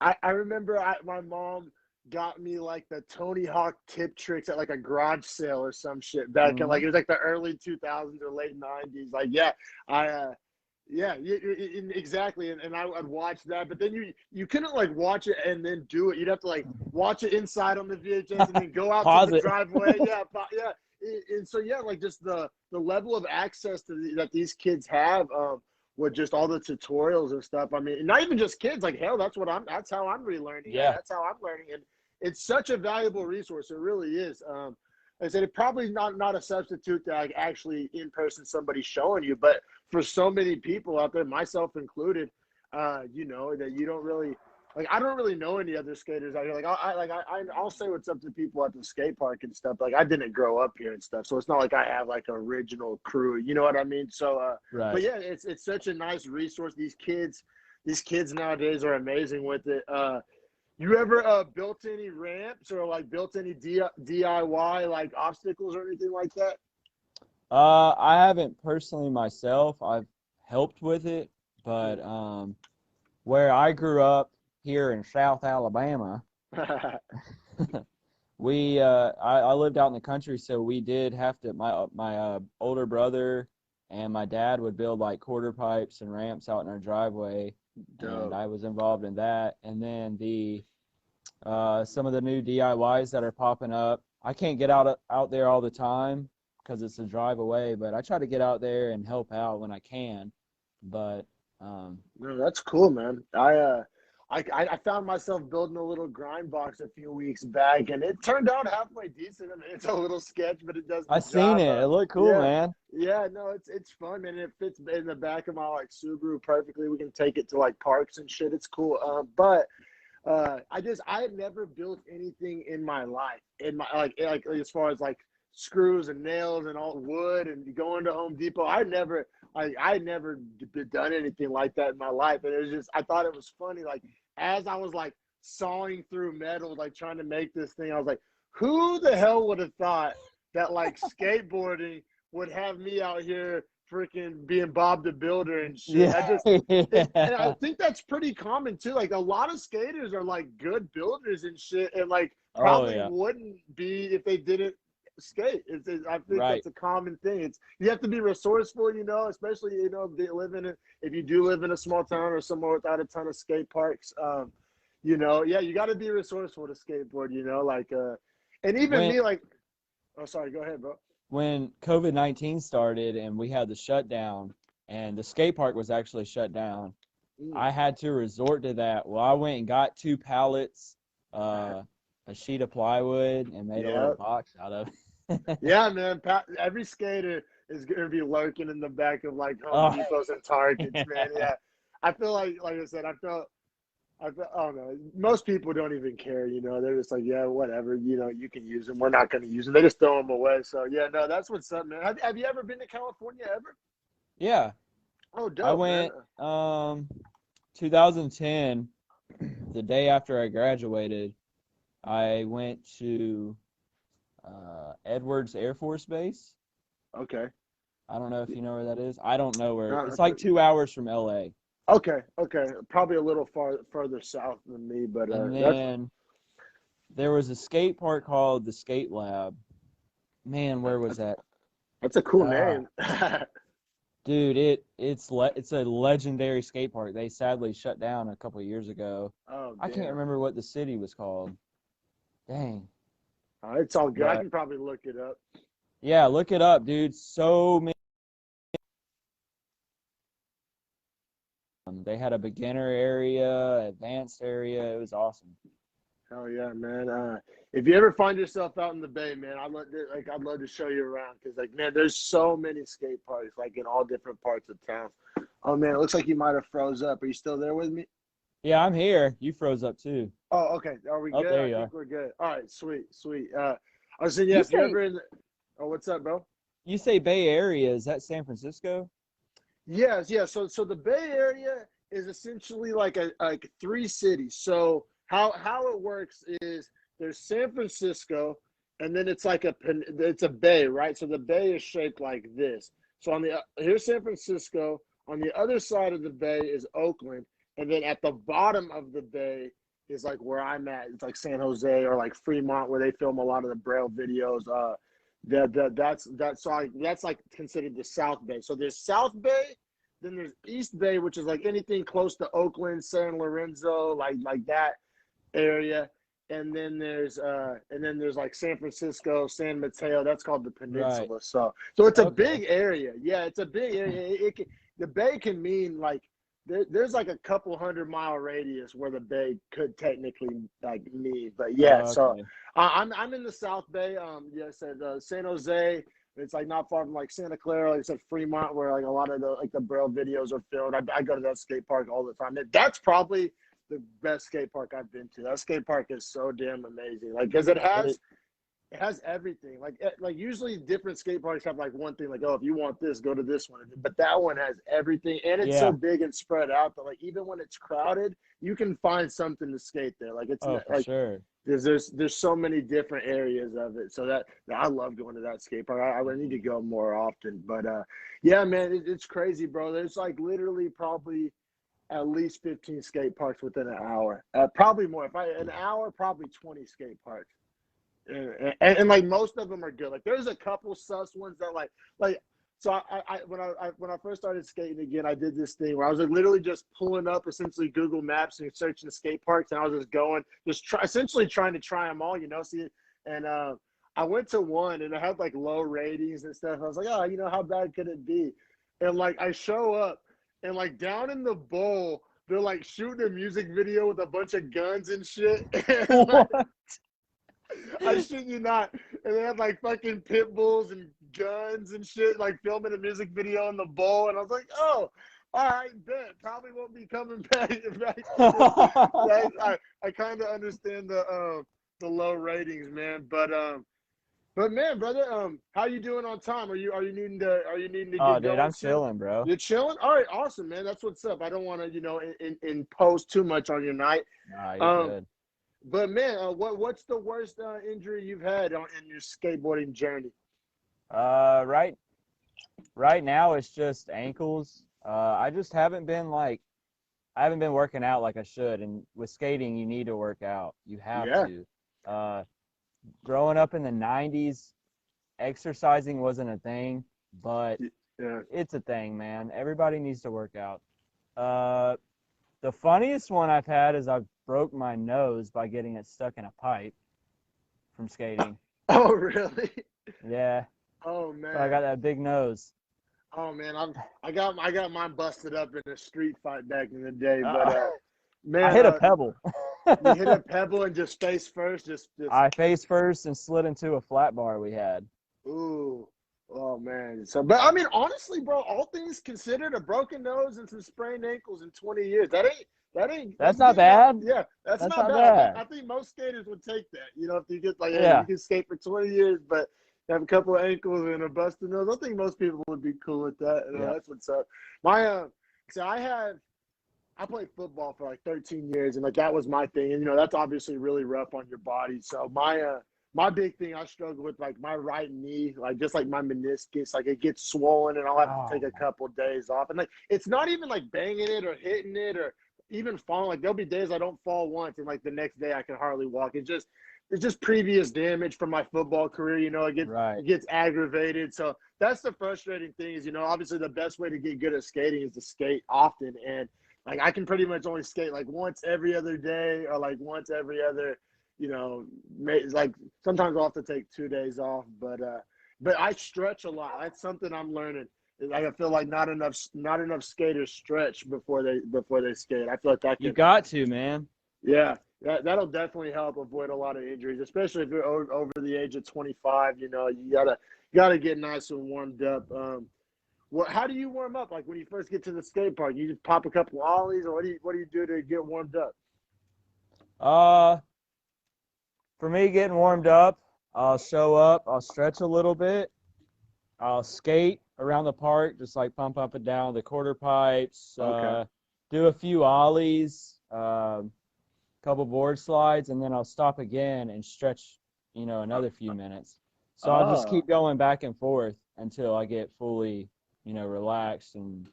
I remember my mom got me like the Tony Hawk tip tricks at like a garage sale or some shit back in Mm-hmm. like it was like the early 2000s or late 90s. Like yeah, yeah, exactly. And I would watch that, but then you couldn't like watch it and then do it. You'd have to like watch it inside on the VHS and then go out to Pause the it. driveway. Yeah, yeah. And so yeah, like just the level of access that these kids have. With just all the tutorials and stuff. I mean, not even just kids. Like hell, that's how I'm relearning. Yeah. That's how I'm learning, and it's such a valuable resource. It really is. I said it probably not a substitute to like actually in person somebody showing you, but for so many people out there, myself included, that you don't really like. I don't really know any other skaters out here. Like I'll say what's up to people at the skate park and stuff. Like I didn't grow up here and stuff, so it's not like I have like an original crew. You know what I mean? So, but Right. yeah, it's such a nice resource. These kids nowadays are amazing with it. You ever built any ramps or like built any DIY like obstacles or anything like that? I haven't personally myself. I've helped with it, but where I grew up here in South Alabama, I lived out in the country, so we did have to. My older brother and my dad would build like quarter pipes and ramps out in our driveway, and Dope. I was involved in that. And then the some of the new DIYs that are popping up. I can't get out there all the time because it's a drive away, but I try to get out there and help out when I can. But No, that's cool, man. I found myself building a little grind box a few weeks back, and it turned out halfway decent. I mean, it's a little sketch, but it does I the seen job. it. It looked cool, Yeah, man. yeah. No, it's fun, man. It fits in the back of my like Subaru perfectly. We can take it to like parks and shit. It's cool. But I had never built anything in my life in my like as far as like screws and nails and all wood and going to Home Depot. I had never done anything like that in my life, and it was just I thought it was funny. Like as I was like sawing through metal, like trying to make this thing, I was like, who the hell would have thought that like skateboarding would have me out here freaking being Bob the Builder and shit. Yeah. And I think that's pretty common too. Like a lot of skaters are like good builders and shit, and like Oh probably yeah. wouldn't be if they didn't skate. I think Right. that's a common thing. It's you have to be resourceful, especially if you do live in a small town or somewhere without a ton of skate parks. Yeah, you got to be resourceful to skateboard. And even When me, like, oh, sorry, go ahead, bro. when COVID-19 started and we had the shutdown and the skate park was actually shut down, Mm. I had to resort to that. Well, I went and got 2 pallets, a sheet of plywood, and made a little Yeah, box out of it. yeah, man. Every skater is gonna be lurking in the back of like Home Oh, Depots and Targets, man. yeah. Yeah, I feel like I said, I don't know. Most people don't even care, They're just like, yeah, whatever, you can use them. We're not going to use them. They just throw them away. So yeah, no, that's what's up, man. Have you ever been to California ever? Yeah. Oh, I dope, man. went 2010, the day after I graduated, I went to Edwards Air Force Base. Okay. I don't know if you know where that is. I don't know where. No, It's like 2 hours from LA. okay. Probably a little further south than me, but And that's then there was a skate park called the Skate Lab. Man, where was that? that's a cool Uh, name. dude, it's a legendary skate park. They sadly shut down a couple of years ago. Oh, I can't damn. remember what the city was called. Dang. It's all good. I But can probably look it up. yeah, look it up, dude. So many They had a beginner area, advanced area. It was awesome. Hell yeah, man. If you ever find yourself out in the Bay, man, I'd love to show you around because, like, man, there's so many skate parks, like, in all different parts of town. Oh, man, it looks like you might have froze up. Are you still there with me? Yeah, I'm here. You froze up too. Oh, okay. Are we Oh, good? there I you think are. we're good. All right, sweet, sweet. I was saying, yeah, You if you're say ever in the, oh, what's up, bro? you say Bay Area. Is that San Francisco? Yes, yeah. So the Bay Area is essentially like three cities. So how it works is there's San Francisco, and then it's a bay, right? So the bay is shaped like this. So here's San Francisco. On the other side of the bay is Oakland, and then at the bottom of the bay is like where I'm at. It's like San Jose or like Fremont, where they film a lot of the Braille videos. That's like considered the South Bay. So there's South Bay, then there's East Bay, which is like anything close to Oakland, San Lorenzo, like that area. And then there's like San Francisco, San Mateo. That's called the Right. peninsula. So it's a Okay. big area. Yeah, it's a big area. The bay can mean like there's like a couple 100-mile radius where the bay could technically like mean. But yeah, so Okay. I'm in the South Bay. Yeah, I said San Jose. It's like not far from like Santa Clara, like I said, Fremont, where like a lot of the Braille videos are filmed. I go to that skate park all the time. That's probably the best skate park I've been to. That skate park is so damn amazing. Like, because It, it has everything. Like usually different skate parks have like one thing, like, oh, if you want this, go to this one. But that one has everything, and it's so yeah. big and spread out that like even when it's crowded, you can find something to skate there. Like it's Oh, for like sure. there's so many different areas of it. So that I love going to that skate park. I need to go more often. But yeah, man, it's crazy, bro. There's like literally probably at least 15 skate parks within an hour. Probably more. An hour, probably 20 skate parks. And like most of them are good. Like there's a couple sus ones that like so when I first started skating again, I did this thing where I was like literally just pulling up essentially Google Maps and searching skate parks, and I was just going, essentially trying to try them all, see. And I went to one and it had like low ratings and stuff. I was like, oh, how bad could it be? And like I show up and like down in the bowl, they're like shooting a music video with a bunch of guns and shit. And like, What? I shit you not. And they had like fucking pit bulls and guns and shit, like filming a music video in the bowl. And I was like, oh, all right, bet. Probably won't be coming back to this. I kind of understand the low ratings, man. But man, brother, how you doing on time? Are you needing to Oh, get dude, going I'm soon? chilling, bro. You're chilling? All right, awesome, man. That's what's up. I don't want to, impose too much on your night. Nah, you're Um, good. but man, what's the worst injury you've had in your skateboarding journey? Right, right now it's just ankles. I just I haven't been working out like I should. And with skating, you need to work out. You have Yeah, to. Uh, Growing up in the 90s, exercising wasn't a thing, but yeah. it's a thing, man. Everybody needs to work out. Uh, the funniest one I've had is I broke my nose by getting it stuck in a pipe from skating. Oh, really? Yeah, Oh so I got man. that big nose. Oh man. I got mine busted up in a street fight back in the day. But Uh, I man, hit a pebble. you hit a pebble and just face first, just I face first and slid into a flat bar we had. ooh. Oh man. So, but I mean, honestly, bro, all things considered, a broken nose and some sprained ankles in 20 years, That's that's not getting up. bad. Yeah, that's That's not not bad. bad. I think most skaters would take that. If you get like, hey, you Yeah, can skate for 20 years, but have a couple of ankles and a busted nose. I think most people would be cool with that. yeah. That's what's up. My so I played football for like 13 years, and like that was my thing. And that's obviously really rough on your body. So my big thing I struggle with, like my right knee, like just like my meniscus, like it gets swollen, and I'll have to take Oh, a couple of days off. And like it's not even like banging it or hitting it or even falling. Like there'll be days I don't fall once, and like the next day I can hardly walk. It's just previous damage from my football career. right. It gets aggravated. So that's the frustrating thing is, obviously the best way to get good at skating is to skate often. And like I can pretty much only skate like once every other day or like once every other, like sometimes I'll have to take 2 days off. But I stretch a lot. That's something I'm learning. Like I feel like not enough skaters stretch before they skate. I feel like that You can, got to, man. yeah, that'll definitely help avoid a lot of injuries, especially if you're over the age of 25. You gotta get nice and warmed up. How do you warm up? Like when you first get to the skate park, you just pop a couple ollies, or what do you do to get warmed up? Uh, for me, getting warmed up, I'll show up, I'll stretch a little bit, I'll skate around the park, just like pump up and down the quarter pipes, Okay. do a few ollies, couple board slides, and then I'll stop again and stretch, another few minutes. So I'll just Oh, keep going back and forth until I get fully, relaxed and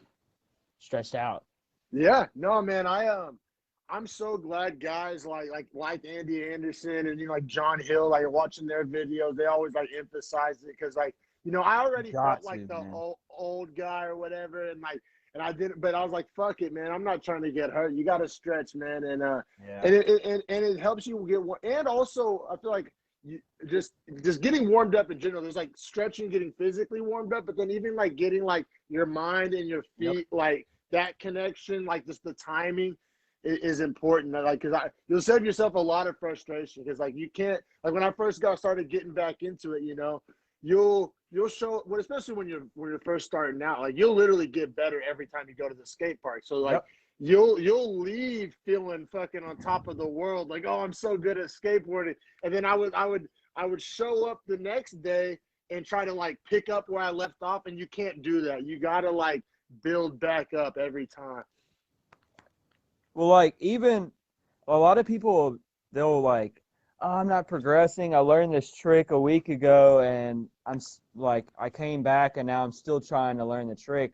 stretched out. yeah. No, man. I'm so glad guys like Andy Anderson and like John Hill, like watching their videos, they always like emphasize it because I already felt Got like to, the man. old guy or whatever, and I didn't, but I was like, fuck it, man. I'm not trying to get hurt. You got to stretch, man, Yeah. and it helps you get one. And also, I feel like you just getting warmed up in general. There's like stretching, getting physically warmed up, but then even like getting like your mind and your Yep. feet, like that connection, like just the timing is important. Like, because you'll save yourself a lot of frustration because like you can't, like when I first started getting back into it, you'll show what, especially when you're first starting out, like you'll literally get better every time you go to the skate park. So like Yep. you'll leave feeling fucking on top of the world, like, oh, I'm so good at skateboarding. And then I would show up the next day and try to like pick up where I left off, and you can't do that. You gotta like build back up every time. Well, like even a lot of people, they'll like, oh, I'm not progressing. I learned this trick a week ago, and like, I came back, and now I'm still trying to learn the trick.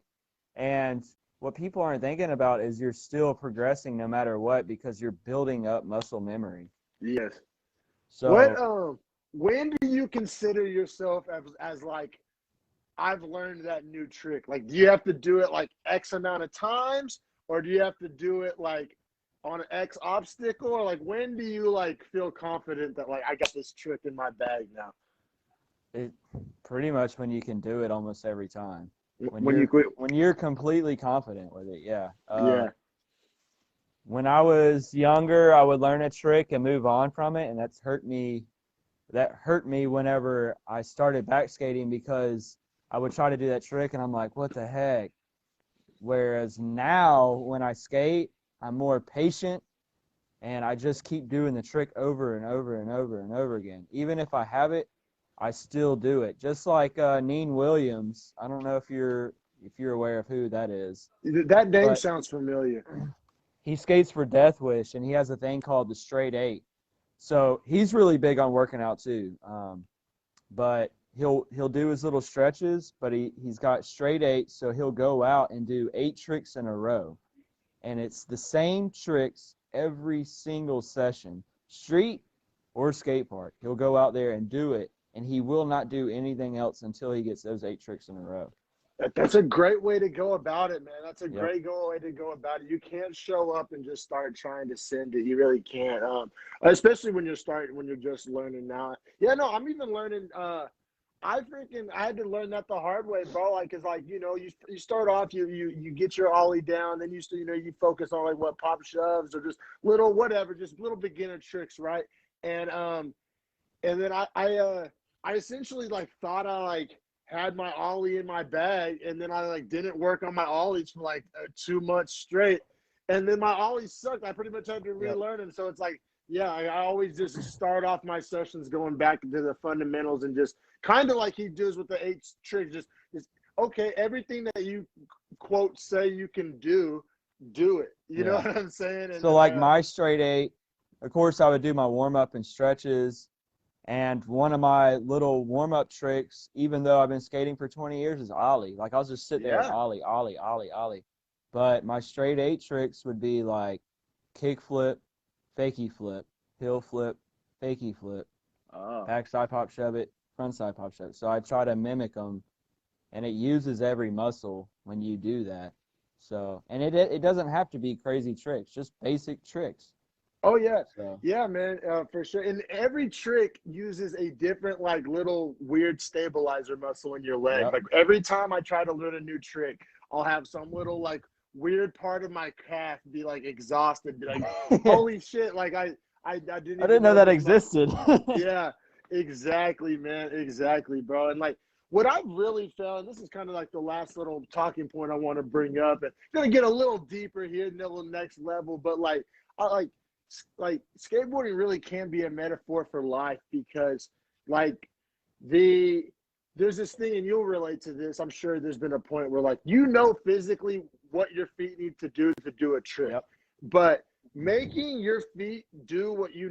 And what people aren't thinking about is you're still progressing no matter what because you're building up muscle memory. Yes. What So, when do you consider yourself as like, I've learned that new trick? Like, do you have to do it like X amount of times, or do you have to do it like on an X obstacle, or like when do you like feel confident that like I got this trick in my bag now? it pretty much when you can do it almost every time. When When you you're quit? when you're completely confident with it, yeah. Yeah. When I was younger, I would learn a trick and move on from it, and that hurt me whenever I started back skating because I would try to do that trick and I'm like, what the heck? Whereas now when I skate, I'm more patient and I just keep doing the trick over and over and over and over again. Even if I have it, I still do it. Just like Neen Williams. I don't know if you're aware of who that is, That name but sounds familiar. he skates for Death Wish and he has a thing called the straight eight. So he's really big on working out too. But he'll do his little stretches, but he's got straight eight, so he'll go out and do 8 tricks in a row. And it's the same tricks every single session, street or skate park. He'll go out there and do it, and he will not do anything else until he gets those 8 tricks in a row. That's a great way to go about it, man. That's a Yep. great way to go about it. You can't show up and just start trying to send it. You really can't. Especially when you're just learning now. Yeah, no, I'm even learning. I had to learn that the hard way, bro. Like, cause like you start off, you get your ollie down, then you focus on like what pop shoves or just little whatever, just little beginner tricks, right? And then I essentially like thought I like had my ollie in my bag, and then I like didn't work on my ollies for like 2 months straight, and then my ollies sucked. I pretty much had to Yep. relearn them. So it's like, yeah, I always just start off my sessions going back to the fundamentals and just kind of like he does with the 8 tricks. Just okay, everything that you quote say you can do it. You know Yeah. what I'm saying? And So then like my straight eight, of course I would do my warm up and stretches. And one of my little warm up tricks, even though I've been skating for 20 years, is ollie. Like I'll just sit there and yeah. ollie, ollie, ollie, ollie. But my straight eight tricks would be like kick flip, fakie flip, hill flip, fakie flip, Oh. backside pop shove it, front side pop shove it. So I try to mimic them, and it uses every muscle when you do that. So, and it doesn't have to be crazy tricks, just basic tricks. Oh yeah, So yeah, man, for sure. And every trick uses a different, like, little weird stabilizer muscle in your leg. yep. Like every time I try to learn a new trick, I'll have some little like weird part of my calf be like exhausted, be like, I holy shit, like I didn't didn't even know know that this muscle. existed. Yeah, exactly, man. Exactly, bro. And like what I've really found, this is kind of like the last little talking point I want to bring up, and gonna get a little deeper here, a little next level, but like I like skateboarding really can be a metaphor for life because like the there's this thing, and you'll relate to this. I'm sure there's been a point where like physically what your feet need to do a trick, Yep. but making your feet do what you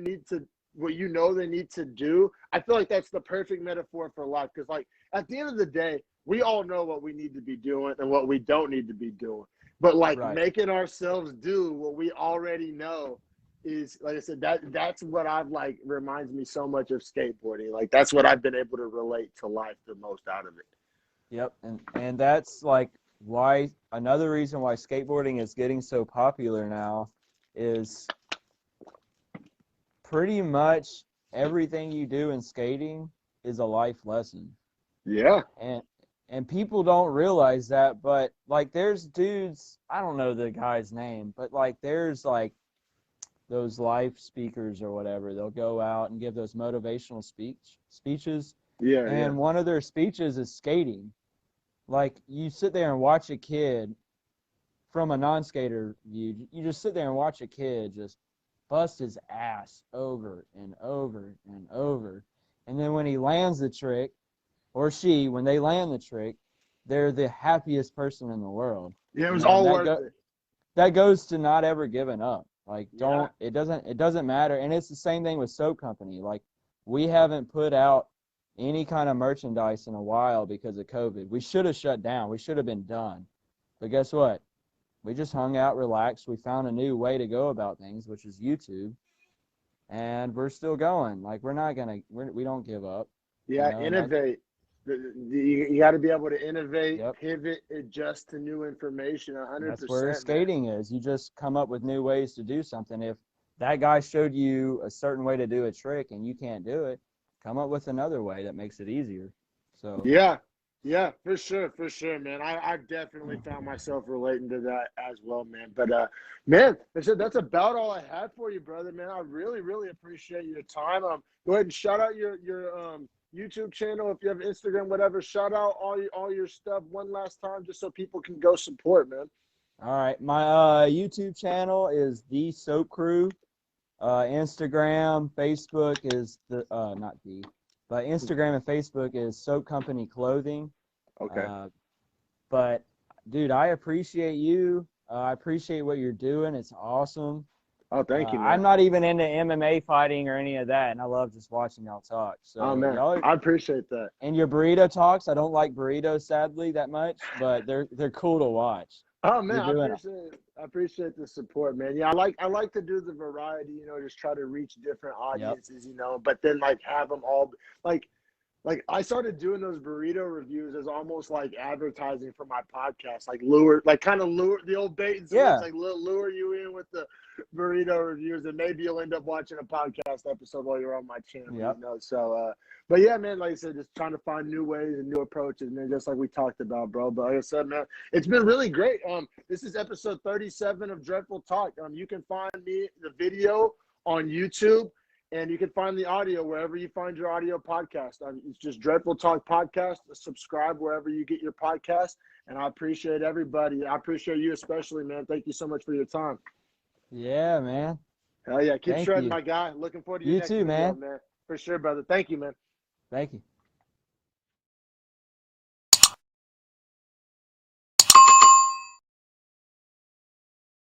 know they need to do, I feel like that's the perfect metaphor for life. Because like at the end of the day, we all know what we need to be doing and what we don't need to be doing. But like Right. making ourselves do what we already know is, like I said, that's what I've like reminds me so much of skateboarding. Like that's what I've been able to relate to life the most out of it. Yep. And that's like why another reason why skateboarding is getting so popular now is pretty much everything you do in skating is a life lesson. Yeah. And people don't realize that, but like there's dudes, I don't know the guy's name, but like there's like those life speakers or whatever. They'll go out and give those motivational speeches, Yeah. Yeah. and one of their speeches is skating. Like you sit there and watch a kid from a non-skater view, you just sit there and watch a kid just bust his ass over and over and over. And then when he lands the trick, or she, when they land the trick, they're the happiest person in the world. Yeah. It You was know, and all worth it. that goes to not ever giving up. Like Yeah. it doesn't matter. And it's the same thing with Soap Company. Like we haven't put out any kind of merchandise in a while because of COVID. We should have shut down. We should have been done. But guess what? We just hung out, relaxed. We found a new way to go about things, which is YouTube, and we're still going. Like we don't give up, you Yeah, know. And that, innovate. You got to be able to innovate, yep, pivot, adjust to new information. and that's where 100%, man. skating is. You just come up with new ways to do something. If that guy showed you a certain way to do a trick and you can't do it, come up with another way that makes it easier. So, Yeah, yeah, for sure, man. I've definitely found myself relating to that as well, man. But man, I said that's about all I had for you, brother. Man, I really, really appreciate your time. Go ahead and shout out your YouTube channel if you have Instagram, whatever. Shout out all your stuff one last time, just so people can go support, man. all right, my YouTube channel is the Soap Crew. Instagram, Facebook is not the, but Instagram and Facebook is Soap Company Clothing. Okay. But dude, I appreciate you. I appreciate what you're doing. It's awesome. Oh, thank you, I'm man. not even into MMA fighting or any of that, and I love just watching y'all talk. Oh, So man, y'all I appreciate that. and your burrito talks. I don't like burritos sadly that much, but they're cool to watch. Oh man, You're doing it. I appreciate the support, man. Yeah, I like to do the variety, just try to reach different Yep. audiences, but then like have them all like I started doing those burrito reviews as almost like advertising for my podcast, like kind of lure the old bait and switch, Yeah. like lure you in with the burrito reviews, and maybe you'll end up watching a podcast episode while you're on my channel, Yep. So, but yeah, man, like I said, just trying to find new ways and new approaches, man, just like we talked about, bro. But like I said, man, it's been really great. This is episode 37 of Dreadful Talk. You can find the video on YouTube. And you can find the audio wherever you find your audio podcast. It's just Dreadful Talk Podcast. Subscribe wherever you get your podcast. And I appreciate everybody. I appreciate you especially, man. Thank you so much for your time. Yeah, man. Hell yeah. Keep Thank shredding, you. my guy. Looking forward to your You next too, video, man. man. For sure, brother. Thank you, man. Thank you.